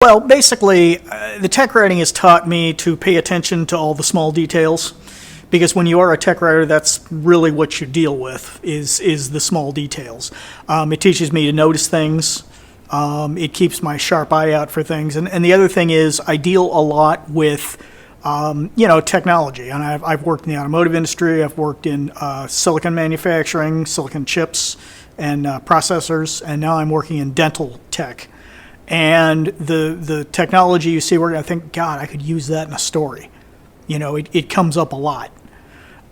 Well, basically, the tech writing has taught me to pay attention to all the small details, because when you are a tech writer, that's really what you deal with is the small details. It teaches me to notice things. It keeps my sharp eye out for things, and the other thing is I deal a lot with technology, and I've worked in the automotive industry. I've worked in silicon manufacturing, silicon chips, and processors, and now I'm working in dental tech. And the technology you see where I think, God, I could use that in a story. It comes up a lot.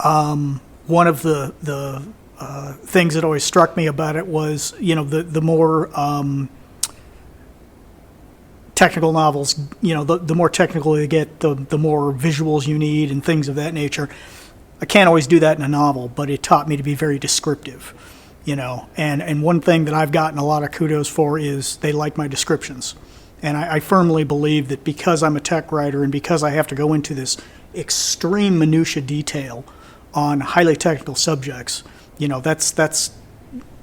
One of the things that always struck me about it was, the more technical novels, the more technical they get, the more visuals you need and things of that nature. I can't always do that in a novel, but it taught me to be very descriptive. And one thing that I've gotten a lot of kudos for is they like my descriptions. And I firmly believe that because I'm a tech writer and because I have to go into this extreme minutia detail on highly technical subjects, that's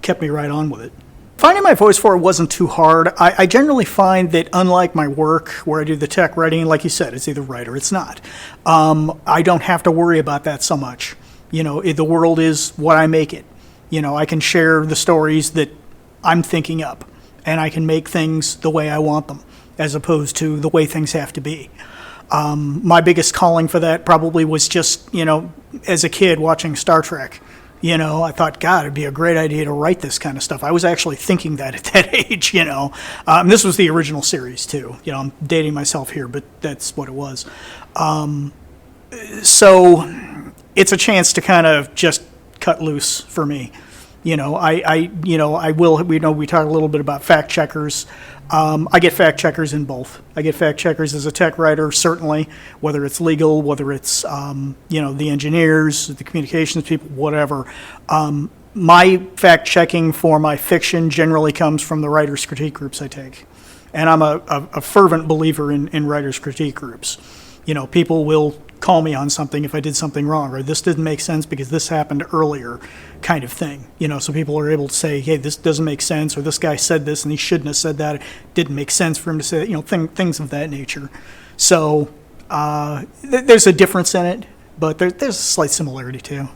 kept me right on with it. Finding my voice for it wasn't too hard. I generally find that unlike my work where I do the tech writing, like you said, it's either right or it's not. I don't have to worry about that so much. The world is what I make it. I can share the stories that I'm thinking up, and I can make things the way I want them, as opposed to the way things have to be. My biggest calling for that probably was just, as a kid watching Star Trek. I thought, God, it'd be a great idea to write this kind of stuff. I was actually thinking that at that age, This was the original series, too. I'm dating myself here, but that's what it was. So it's a chance to kind of just cut loose for me. We talk a little bit about fact checkers. I get fact checkers in both. I get fact checkers as a tech writer, certainly, whether it's legal, whether it's, the engineers, the communications people, whatever. My fact checking for my fiction generally comes from the writers' critique groups I take. And I'm a fervent believer in writers' critique groups. People will call me on something if I did something wrong, or this didn't make sense because this happened earlier, kind of thing. So people are able to say, hey, this doesn't make sense, or this guy said this and he shouldn't have said that. It didn't make sense for him to say that, things of that nature. So there's a difference in it, but there's a slight similarity too,